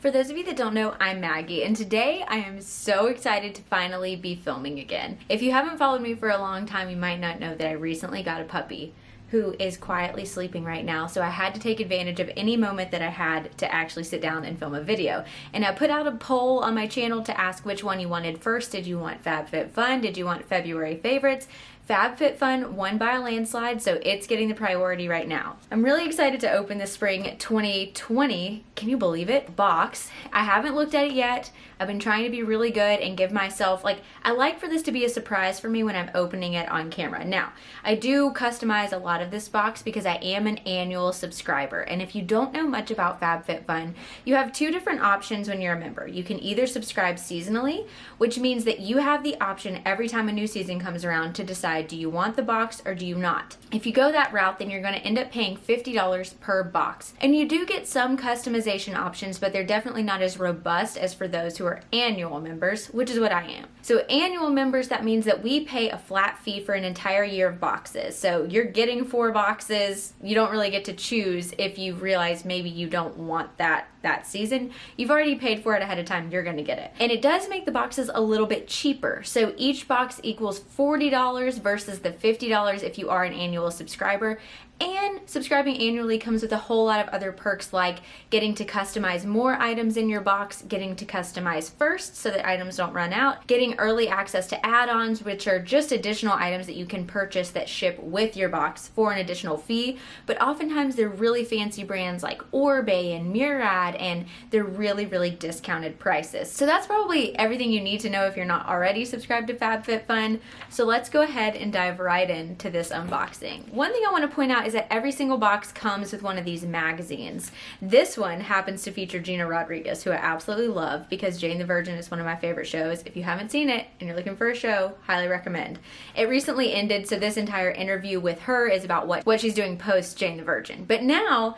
For those of you that don't know, I'm Maggie, and today I am so excited to finally be filming again. If you haven't followed me for a long time, you might not know that I recently got a puppy who is quietly sleeping right now, so I had to take advantage of any moment that I had to actually sit down and film a video. And I put out a poll on my channel to ask which one you wanted first. Did you want FabFitFun? Did you want February favorites? FabFitFun won by a landslide, so it's getting the priority right now. I'm really excited to open the spring 2020, can you believe it, box. I haven't looked at it yet. I've been trying to be really good and give myself, I like for this to be a surprise for me when I'm opening it on camera. Now, I do customize a lot of this box because I am an annual subscriber, and if you don't know much about FabFitFun, you have two different options when you're a member. You can either subscribe seasonally, which means that you have the option every time a new season comes around to decide, do you want the box or do you not? If you go that route, then you're going to end up paying $50 per box. And you do get some customization options, but they're definitely not as robust as for those who are annual members, which is what I am. So annual members, that means that we pay a flat fee for an entire year of boxes. So you're getting 4 boxes. You don't really get to choose if you realize maybe you don't want that season. You've already paid for it ahead of time, you're gonna get it. And it does make the boxes a little bit cheaper. So each box equals $40 versus the $50 if you are an annual subscriber. And subscribing annually comes with a whole lot of other perks, like getting to customize more items in your box, getting to customize first so that items don't run out, getting early access to add-ons, which are just additional items that you can purchase that ship with your box for an additional fee. But oftentimes they're really fancy brands like Orbe and Murad, and they're really, really discounted prices. So that's probably everything you need to know if you're not already subscribed to FabFitFun. So let's go ahead and dive right into this unboxing. One thing I want to point out is that every single box comes with one of these magazines. This one happens to feature Gina Rodriguez, who I absolutely love because Jane the Virgin is one of my favorite shows. If you haven't seen it and you're looking for a show, highly recommend. It recently ended, so this entire interview with her is about what she's doing post Jane the Virgin. But now,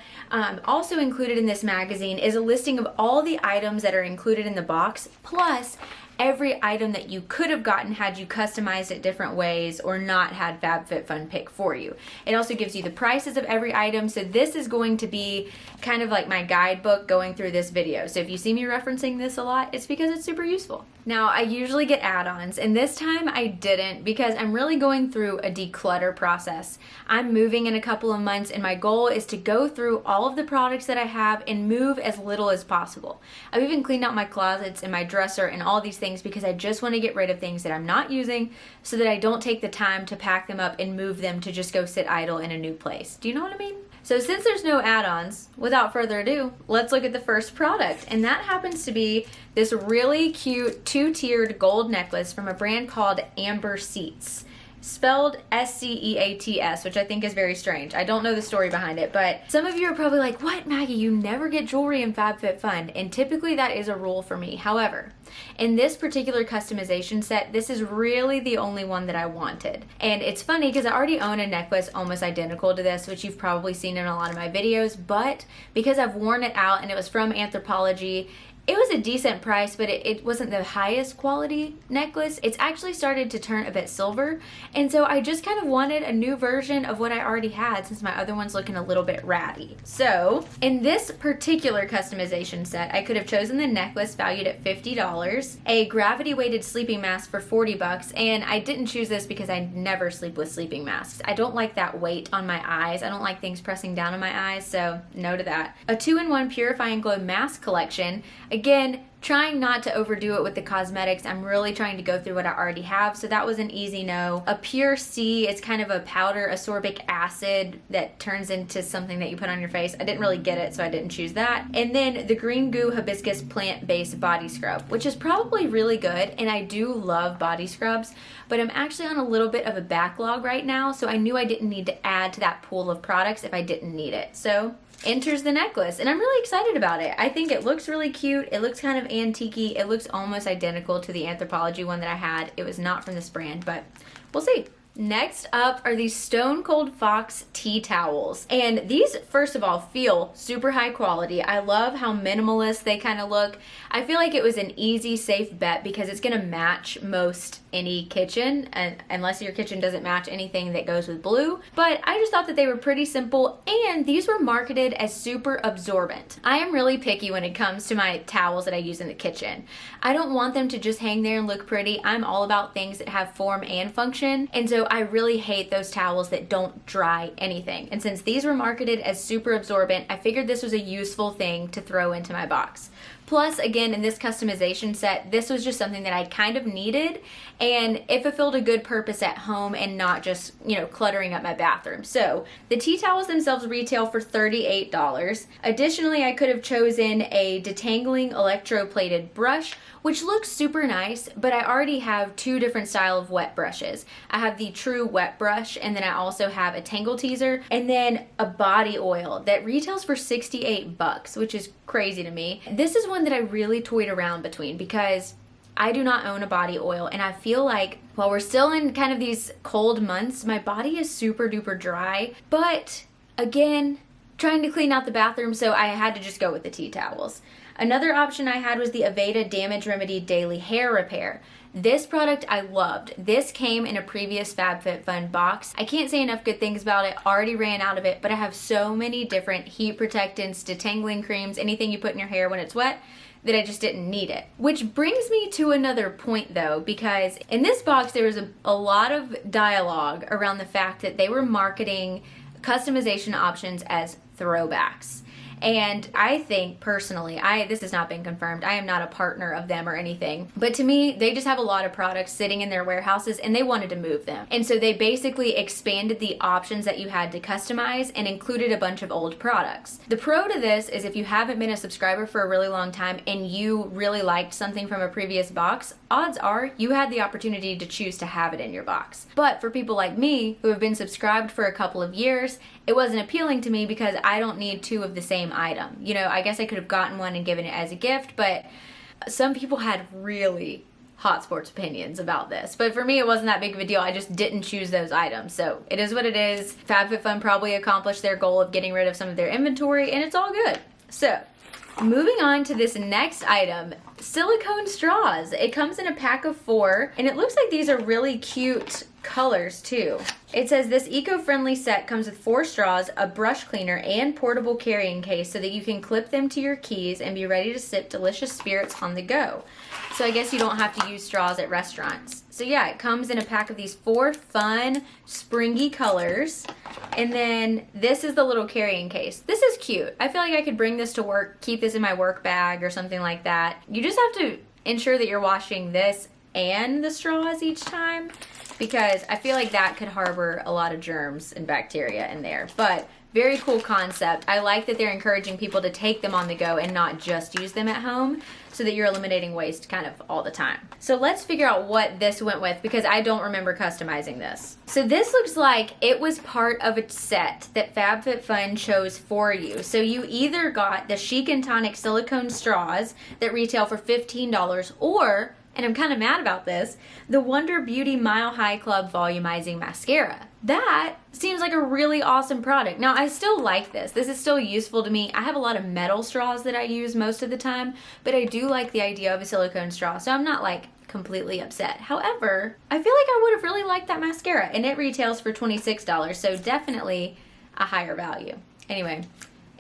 also included in this magazine is a listing of all the items that are included in the box, plus every item that you could have gotten had you customized it different ways or not had FabFitFun pick for you. It also gives you the prices of every item, so this is going to be kind of like my guidebook going through this video. So if you see me referencing this a lot, it's because it's super useful. Now, I usually get add-ons, and this time I didn't because I'm really going through a declutter process. I'm moving in a couple of months, and my goal is to go through all of the products that I have and move as little as possible. I've even cleaned out my closets and my dresser and all these things because I just want to get rid of things that I'm not using so that I don't take the time to pack them up and move them to just go sit idle in a new place. Do you know what I mean? So since there's no add-ons, without further ado, let's look at the first product. And that happens to be this really cute 2-tiered gold necklace from a brand called Amber Seats. Spelled S-C-E-A-T-S, which I think is very strange. I don't know the story behind it, but some of you are probably like, what, Maggie, you never get jewelry in FabFitFun, and typically that is a rule for me. However, in this particular customization set, this is really the only one that I wanted. And it's funny because I already own a necklace almost identical to this, which you've probably seen in a lot of my videos, but because I've worn it out and it was from Anthropologie, it was a decent price, but it wasn't the highest quality necklace. It's actually started to turn a bit silver, and so I just kind of wanted a new version of what I already had since my other one's looking a little bit ratty. So in this particular customization set, I could have chosen the necklace valued at $50, a gravity weighted sleeping mask for $40, and I didn't choose this because I never sleep with sleeping masks. I don't like that weight on my eyes. I don't like things pressing down on my eyes, so no to that. A 2-in-1 Purify and Glow mask collection. Again, trying not to overdo it with the cosmetics. I'm really trying to go through what I already have, so that was an easy no. A Pure C, it's kind of a powder ascorbic acid that turns into something that you put on your face. I didn't really get it, so I didn't choose that. And then the Green Goo Hibiscus Plant-Based Body Scrub, which is probably really good, and I do love body scrubs, but I'm actually on a little bit of a backlog right now, so I knew I didn't need to add to that pool of products if I didn't need it. So enters the necklace, and I'm really excited about it. I think it looks really cute. It looks kind of antique-y. It looks almost identical to the Anthropologie one that I had. It was not from this brand, but we'll see. Next up are these Stone Cold Fox tea towels. And these, first of all, feel super high quality. I love how minimalist they kind of look. I feel like it was an easy, safe bet because it's gonna match most any kitchen, unless your kitchen doesn't match anything that goes with blue. But I just thought that they were pretty simple, and these were marketed as super absorbent. I am really picky when it comes to my towels that I use in the kitchen. I don't want them to just hang there and look pretty. I'm all about things that have form and function, and so I really hate those towels that don't dry anything. And since these were marketed as super absorbent, I figured this was a useful thing to throw into my box. Plus, again, in this customization set, this was just something that I kind of needed, and it fulfilled a good purpose at home and not just, you know, cluttering up my bathroom. So the tea towels themselves retail for $38. Additionally, I could have chosen a detangling electroplated brush, which looks super nice, but I already have two different style of wet brushes. I have the true wet brush, and then I also have a tangle teaser, and then a body oil that retails for $68, which is crazy to me. This is one that I really toyed around between because I do not own a body oil, and I feel like while we're still in kind of these cold months, my body is super duper dry, but again, trying to clean out the bathroom, so I had to just go with the tea towels. Another option I had was the Aveda Damage Remedy Daily Hair Repair. This product I loved. This came in a previous FabFitFun box. I can't say enough good things about it. Already ran out of it, but I have so many different heat protectants, detangling creams, anything you put in your hair when it's wet, that I just didn't need it. Which brings me to another point though, because in this box there was a lot of dialogue around the fact that they were marketing customization options as throwbacks. And I think personally, this has not been confirmed, I am not a partner of them or anything, but to me, they just have a lot of products sitting in their warehouses and they wanted to move them. And so they basically expanded the options that you had to customize and included a bunch of old products. The pro to this is if you haven't been a subscriber for a really long time and you really liked something from a previous box, odds are you had the opportunity to choose to have it in your box. But for people like me who have been subscribed for a couple of years, it wasn't appealing to me because I don't need two of the same item. You know, I guess I could have gotten one and given it as a gift, but some people had really hot sports opinions about this. But for me, it wasn't that big of a deal. I just didn't choose those items. So it is what it is. FabFitFun probably accomplished their goal of getting rid of some of their inventory, and it's all good. So moving on to this next item, silicone straws. It comes in a pack of 4, and it looks like these are really cute colors too. It says this eco-friendly set comes with 4 straws, a brush cleaner, and portable carrying case so that you can clip them to your keys and be ready to sip delicious spirits on the go. So I guess you don't have to use straws at restaurants. So yeah, it comes in a pack of these 4 fun, springy colors. And then this is the little carrying case. This is cute. I feel like I could bring this to work, keep this in my work bag or something like that. You just have to ensure that you're washing this and the straws each time, because I feel like that could harbor a lot of germs and bacteria in there. But very cool concept. I like that they're encouraging people to take them on the go and not just use them at home, so that you're eliminating waste kind of all the time. So let's figure out what this went with, because I don't remember customizing this. So this looks like it was part of a set that FabFitFun chose for you. So you either got the Chic and Tonic silicone straws that retail for $15, or, and I'm kind of mad about this, the Wonder Beauty Mile High Club Volumizing Mascara. That seems like a really awesome product. Now, I still like this. This is still useful to me. I have a lot of metal straws that I use most of the time, but I do like the idea of a silicone straw, so I'm not like completely upset. However, I feel like I would have really liked that mascara, and it retails for $26, so definitely a higher value. Anyway,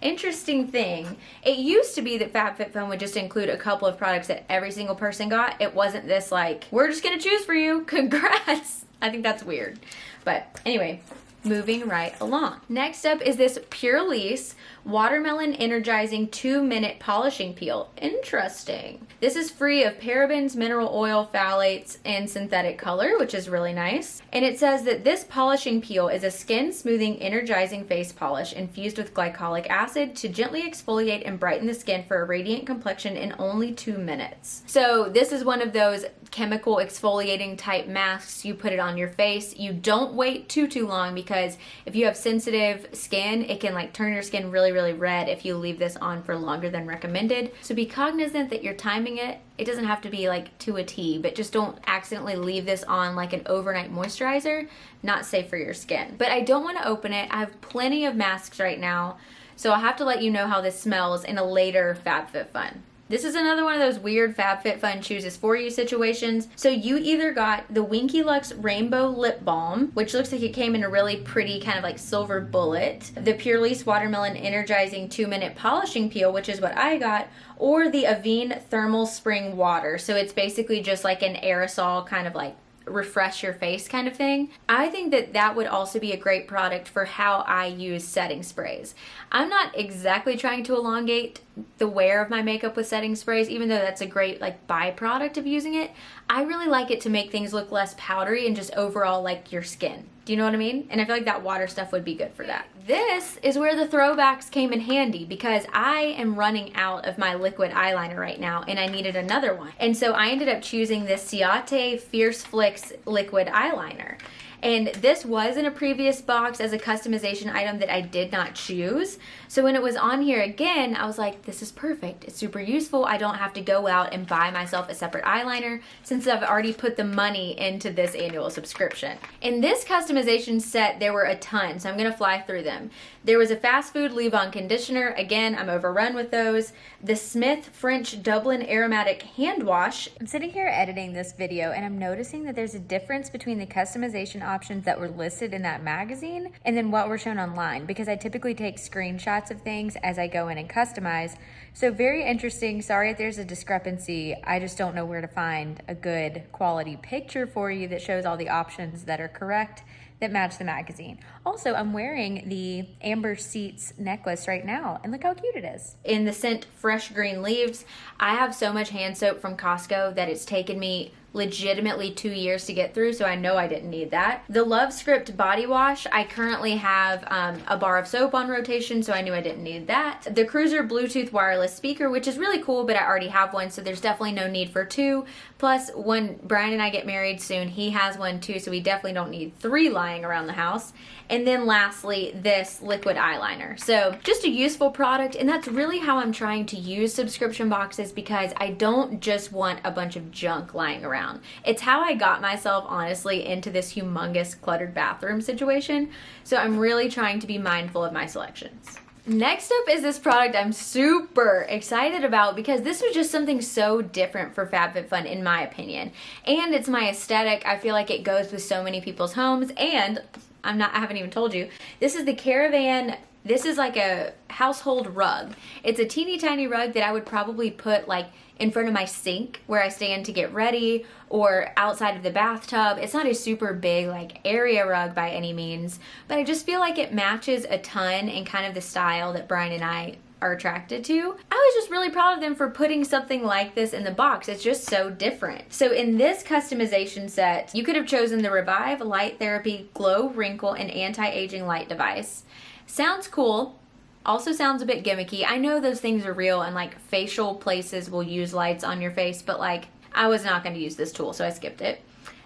interesting thing. It used to be that FabFitFun would just include a couple of products that every single person got. It wasn't this like, we're just gonna choose for you, congrats. I think that's weird. But anyway, moving right along. Next up is this Pur Lisse Watermelon Energizing 2-Minute Polishing Peel. Interesting. This is free of parabens, mineral oil, phthalates, and synthetic color, which is really nice. And it says that this polishing peel is a skin smoothing, energizing face polish infused with glycolic acid to gently exfoliate and brighten the skin for a radiant complexion in only 2 minutes. So this is one of those chemical exfoliating type masks. You put it on your face. You don't wait too long, because if you have sensitive skin, it can like turn your skin really red if you leave this on for longer than recommended. So be cognizant that you're timing it. It doesn't have to be like to a T, but just don't accidentally leave this on like an overnight moisturizer. Not safe for your skin. But I don't want to open it. I have plenty of masks right now, so I'll have to let you know how this smells in a later FabFitFun. This is another one of those weird FabFitFun chooses for you situations. So you either got the Winky Lux Rainbow Lip Balm, which looks like it came in a really pretty kind of like silver bullet, the Pur Lisse Watermelon Energizing 2-Minute Polishing Peel, which is what I got, or the Avene Thermal Spring Water. So it's basically just like an aerosol kind of like refresh your face kind of thing. I think that that would also be a great product for how I use setting sprays. I'm not exactly trying to elongate the wear of my makeup with setting sprays, even though that's a great like byproduct of using it. I really like it to make things look less powdery and just overall like your skin. Do you know what I mean? And I feel like that water stuff would be good for that. This is where the Throwbacks came in handy because I am running out of my liquid eyeliner right now and I needed another one. And so I ended up choosing this Ciate Fierce Flicks liquid eyeliner. And this was in a previous box as a customization item that I did not choose. So when it was on here again, I was like, this is perfect. It's super useful. I don't have to go out and buy myself a separate eyeliner since I've already put the money into this annual subscription. In this customization set, there were a ton, so I'm gonna fly through them. There was a fast food leave-on conditioner. Again, I'm overrun with those. The Smith French Dublin Aromatic Hand Wash. I'm sitting here editing this video and I'm noticing that there's a difference between the customization options that were listed in that magazine and then what were shown online, because I typically take screenshots of things as I go in and customize. So very interesting. Sorry if there's a discrepancy. I just don't know where to find a good quality picture for you that shows all the options that are correct that match the magazine. Also, I'm wearing the Amber Seats necklace right now, and look how cute it is. In the scent Fresh Green Leaves, I have so much hand soap from Costco that it's taken me legitimately 2 years to get through, so I know I didn't need that. The Love Script body wash, I currently have a bar of soap on rotation, so I knew I didn't need that. The Cruiser Bluetooth wireless speaker, which is really cool, but I already have one, so there's definitely no need for two. Plus, when Brian and I get married soon, he has one too, so we definitely don't need 3 lying around the house. And then lastly, this liquid eyeliner. So just a useful product, and that's really how I'm trying to use subscription boxes, because I don't just want a bunch of junk lying around. It's how I got myself, honestly, into this humongous cluttered bathroom situation. So I'm really trying to be mindful of my selections. Next up is this product I'm super excited about because this was just something so different for FabFitFun in my opinion. And it's my aesthetic. I feel like it goes with so many people's homes, and I haven't even told you, this is the Caravan. This is like a household rug. It's a teeny tiny rug that I would probably put like in front of my sink where I stand to get ready, or outside of the bathtub. It's not a super big like area rug by any means, but I just feel like it matches a ton in kind of the style that Brian and I are attracted to. I was just really proud of them for putting something like this in the box. It's just so different. So in this customization set, you could have chosen the Revive Light Therapy Glow Wrinkle and Anti-Aging Light Device. Sounds cool. Also sounds a bit gimmicky. I know those things are real and like facial places will use lights on your face, but like I was not going to use this tool, so I skipped it.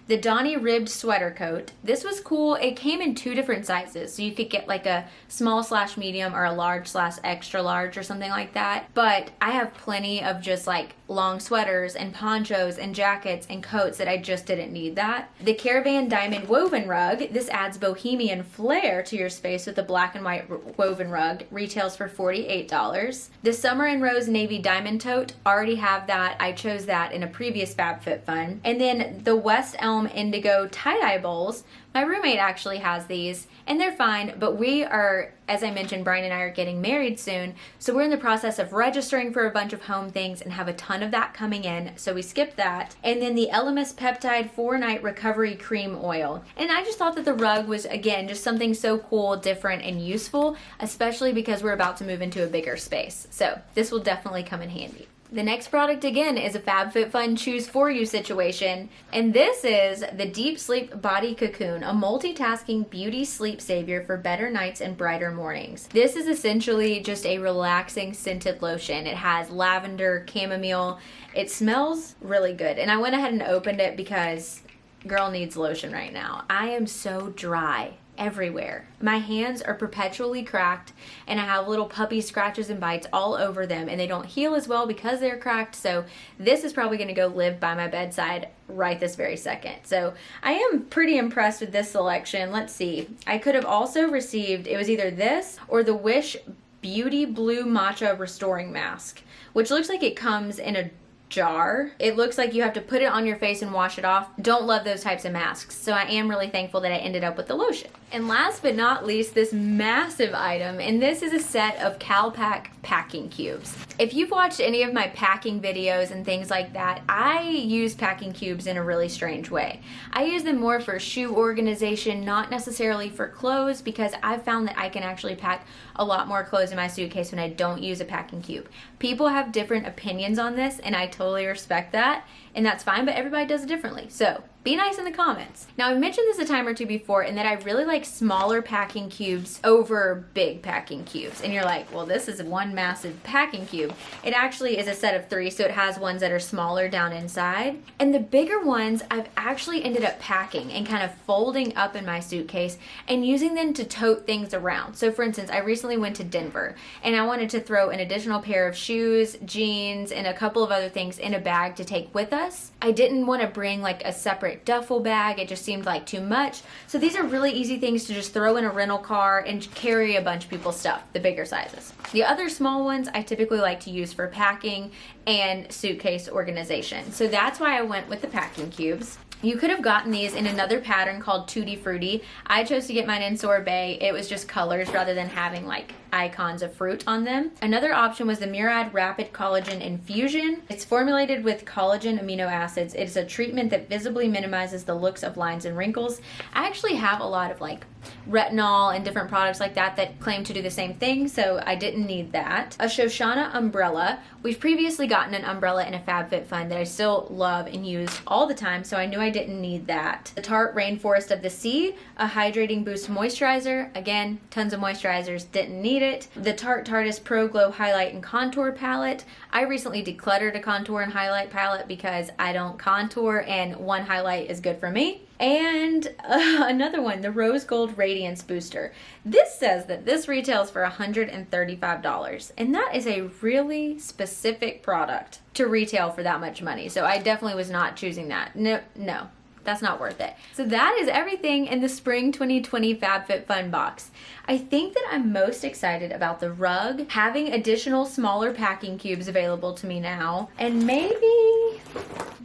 The Donny Ribbed Sweater Coat. This was cool. It came in 2 different sizes, so you could get like a small/medium or a large/extra large or something like that. But I have plenty of just like long sweaters and ponchos and jackets and coats that I just didn't need that. The Caravan Diamond Woven Rug. This adds bohemian flair to your space with a black and white woven rug. Retails for $48. The Summer and Rose Navy Diamond Tote. Already have that. I chose that in a previous FabFitFun. And then the West Elm Indigo tie-dye bowls. My roommate actually has these and they're fine, but we are, as I mentioned, Brian and I are getting married soon, so we're in the process of registering for a bunch of home things and have a ton of that coming in, so we skipped that. And then the Elemis Peptide 4-Night Recovery Cream Oil. And I just thought that the rug was, again, just something so cool, different, and useful, especially because we're about to move into a bigger space. So this will definitely come in handy. The next product, again, is a FabFitFun choose for you situation, and this is the Deep Sleep Body Cocoon, a multitasking beauty sleep savior for better nights and brighter mornings. This is essentially just a relaxing scented lotion. It has lavender, chamomile. It smells really good, and I went ahead and opened it because girl needs lotion right now. I am so dry everywhere. My hands are perpetually cracked and I have little puppy scratches and bites all over them, and they don't heal as well because they're cracked, so this is probably going to go live by my bedside right this very second. So I am pretty impressed with this selection. Let's see. I could have also received, it was either this or the Wish Beauty Blue Matcha Restoring Mask, which looks like it comes in a jar. It looks like you have to put it on your face and wash it off. Don't love those types of masks, so I am really thankful that I ended up with the lotion. And last but not least, this massive item, and this is a set of CalPack packing cubes. If you've watched any of my packing videos and things like that, I use packing cubes in a really strange way. I use them more for shoe organization, not necessarily for clothes, because I've found that I can actually pack a lot more clothes in my suitcase when I don't use a packing cube. People have different opinions on this, and I totally respect that, and that's fine, but everybody does it differently. So be nice in the comments. Now, I've mentioned this a time or two before, and that I really like smaller packing cubes over big packing cubes. And you're like, well, this is one massive packing cube. It actually is a set of 3, so it has ones that are smaller down inside. And the bigger ones, I've actually ended up packing and kind of folding up in my suitcase and using them to tote things around. So for instance, I recently went to Denver, and I wanted to throw an additional pair of shoes, jeans, and a couple of other things in a bag to take with us. I didn't want to bring like a separate duffel bag. It just seemed like too much. So these are really easy things to just throw in a rental car and carry a bunch of people's stuff, the bigger sizes. The other small ones I typically like to use for packing and suitcase organization. So that's why I went with the packing cubes. You could have gotten these in another pattern called Tutti Frutti. I chose to get mine in sorbet. It was just colors rather than having like icons of fruit on them. Another option was the Murad Rapid Collagen Infusion. It's formulated with collagen amino acids. It's a treatment that visibly minimizes the looks of lines and wrinkles. I actually have a lot of like retinol and different products like that that claim to do the same thing, so I didn't need that. A Shoshana umbrella. We've previously gotten an umbrella in a FabFitFun that I still love and use all the time, so I knew I didn't need that. The Tarte Rainforest of the Sea, a hydrating boost moisturizer. Again, tons of moisturizers, didn't need it. The Tarte Tarteist Pro Glow Highlight and Contour Palette. I recently decluttered a contour and highlight palette because I don't contour, and one highlight is good for me. And another one, the Rose Gold Radiance Booster. This says that this retails for $135, and that is a really specific product to retail for that much money. So I definitely was not choosing that. No, that's not worth it. So that is everything in the Spring 2020 FabFitFun box. I think that I'm most excited about the rug, having additional smaller packing cubes available to me now, and maybe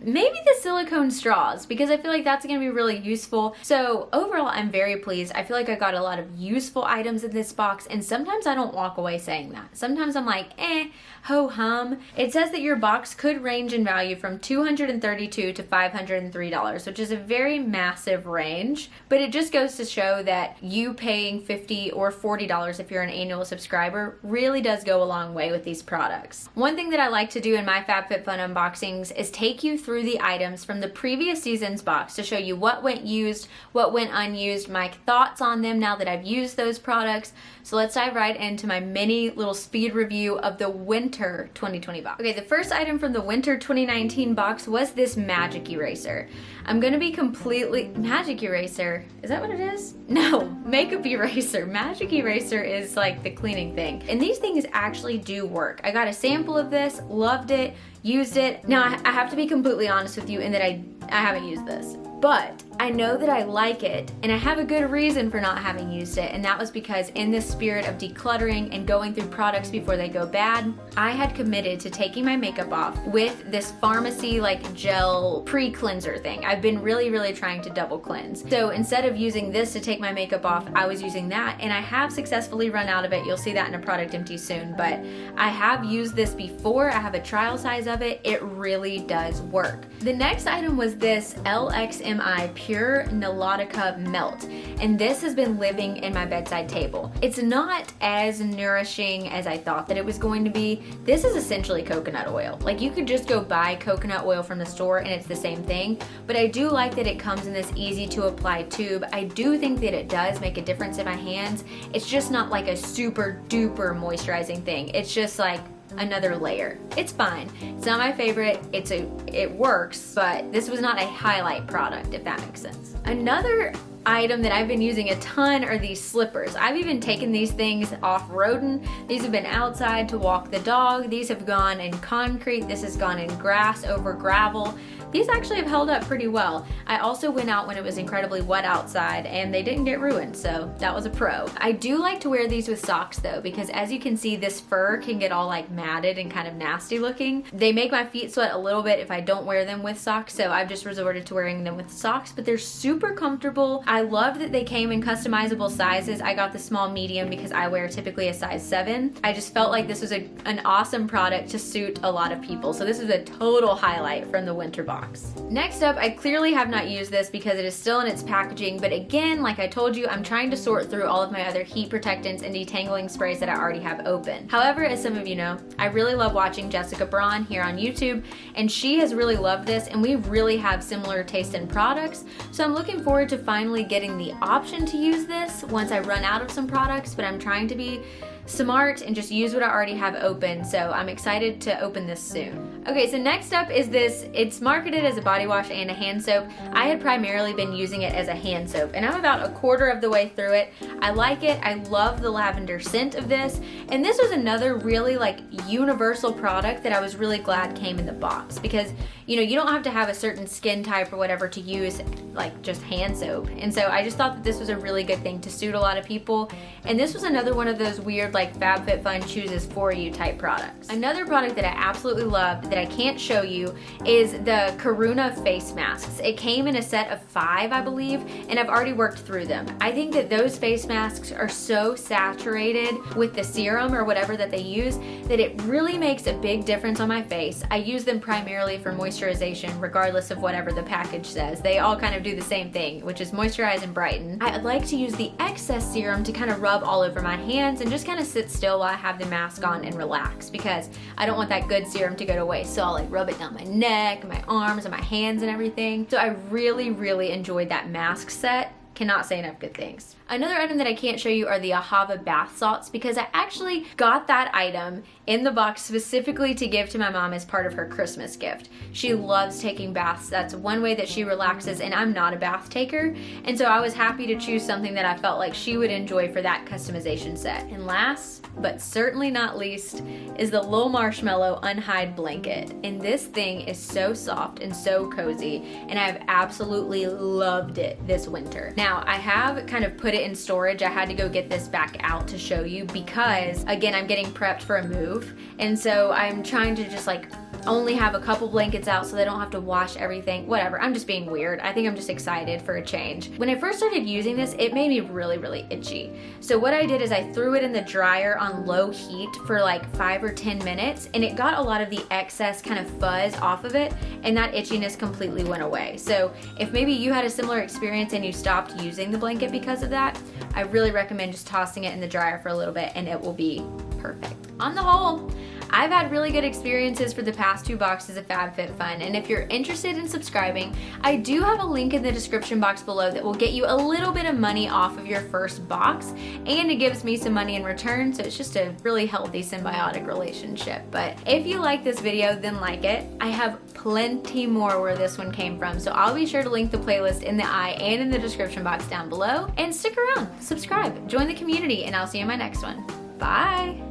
the silicone straws, because I feel like that's gonna be really useful. So overall, I'm very pleased. I feel like I got a lot of useful items in this box, and sometimes I don't walk away saying that. Sometimes I'm like, ho hum. It says that your box could range in value from $232 to $503, which is a very massive range, but it just goes to show that you paying $50 or $40 if you're an annual subscriber really does go a long way with these products. One thing that I like to do in my FabFitFun unboxings is take you through the items from the previous season's box to show you what went used, what went unused, my thoughts on them now that I've used those products. So let's dive right into my mini little speed review of the Winter 2020 box. Okay, the first item from the Winter 2019 box was this Magic Eraser. I'm gonna be completely... Magic Eraser? Is that what it is? No, Makeup Eraser. Magic Eraser is like the cleaning thing. And these things actually do work. I got a sample of this, loved it, used it. Now, I have to be completely honest with you in that I haven't used this. But I know that I like it, and I have a good reason for not having used it, and that was because in this spirit of decluttering and going through products before they go bad, I had committed to taking my makeup off with this pharmacy like gel pre-cleanser thing. I've been really trying to double cleanse. So instead of using this to take my makeup off, I was using that, and I have successfully run out of it. You'll see that in a product empty soon, but I have used this before. I have a trial size of it. It really does work. The next item was this LXMI Pure Nilotica Melt, and this has been living in my bedside table. It's not as nourishing as I thought that it was going to be. This is essentially coconut oil. Like, you could just go buy coconut oil from the store and it's the same thing, but I do like that it comes in this easy to apply tube. I do think that it does make a difference in my hands. It's just not like a super duper moisturizing thing. It's just like another layer. It's fine. It's not my favorite. It works, but this was not a highlight product, if that makes sense. Another item that I've been using a ton are these slippers. I've even taken these things off-roading. These have been outside to walk the dog. These have gone in concrete. This has gone in grass over gravel. These actually have held up pretty well. I also went out when it was incredibly wet outside and they didn't get ruined, so that was a pro. I do like to wear these with socks though, because as you can see, this fur can get all like matted and kind of nasty looking. They make my feet sweat a little bit if I don't wear them with socks, so I've just resorted to wearing them with socks, but they're super comfortable. I love that they came in customizable sizes. I got the small medium because I wear typically a size 7. I just felt like this was an awesome product to suit a lot of people, so this is a total highlight from the winter box. Next up, I clearly have not used this because it is still in its packaging, but again, like I told you, I'm trying to sort through all of my other heat protectants and detangling sprays that I already have open. However, as some of you know, I really love watching Jessica Braun here on YouTube, and she has really loved this, and we really have similar taste in products, so I'm looking forward to finally getting the option to use this once I run out of some products, but I'm trying to be smart and just use what I already have open, so I'm excited to open this soon. Okay, so next up is this. It's marketed as a body wash and a hand soap. I had primarily been using it as a hand soap, and I'm about a quarter of the way through it. I like it. I love the lavender scent of this, and this was another really like universal product that I was really glad came in the box, because you know, you don't have to have a certain skin type or whatever to use like just hand soap, and so I just thought that this was a really good thing to suit a lot of people, and this was another one of those weird like FabFitFun chooses for you type products. Another product that I absolutely loved that I can't show you is the Karuna face masks. It came in a set of 5, I believe, and I've already worked through them. I think that those face masks are so saturated with the serum or whatever that they use that it really makes a big difference on my face. I use them primarily for moisturization regardless of whatever the package says. They all kind of do the same thing, which is moisturize and brighten. I like to use the excess serum to kind of rub all over my hands and just kind of sit still while I have the mask on and relax, because I don't want that good serum to go to waste. So I'll like rub it down my neck, my arms, and my hands and everything. So I really, really enjoyed that mask set. Cannot say enough good things. Another item that I can't show you are the Ahava bath salts, because I actually got that item in the box specifically to give to my mom as part of her Christmas gift. She loves taking baths. That's one way that she relaxes, and I'm not a bath taker, and so I was happy to choose something that I felt like she would enjoy for that customization set. And last, but certainly not least, is the Lil Marshmallow Unhide Blanket. And this thing is so soft and so cozy, and I've absolutely loved it this winter. Now, I have kind of put it in storage. I had to go get this back out to show you because, again, I'm getting prepped for a move, and so I'm trying to just like only have a couple blankets out so they don't have to wash everything. Whatever, I'm just being weird. I think I'm just excited for a change. When I first started using this, it made me really, really itchy. So what I did is I threw it in the dryer on low heat for like 5 or 10 minutes, and it got a lot of the excess kind of fuzz off of it, and that itchiness completely went away. So if maybe you had a similar experience and you stopped using the blanket because of that, I really recommend just tossing it in the dryer for a little bit and it will be perfect. On the whole, I've had really good experiences for the past 2 boxes of FabFitFun, and if you're interested in subscribing, I do have a link in the description box below that will get you a little bit of money off of your first box, and it gives me some money in return, so it's just a really healthy symbiotic relationship. But if you like this video, then like it. I have plenty more where this one came from, so I'll be sure to link the playlist in the eye and in the description box down below, and stick around, subscribe, join the community, and I'll see you in my next one. Bye!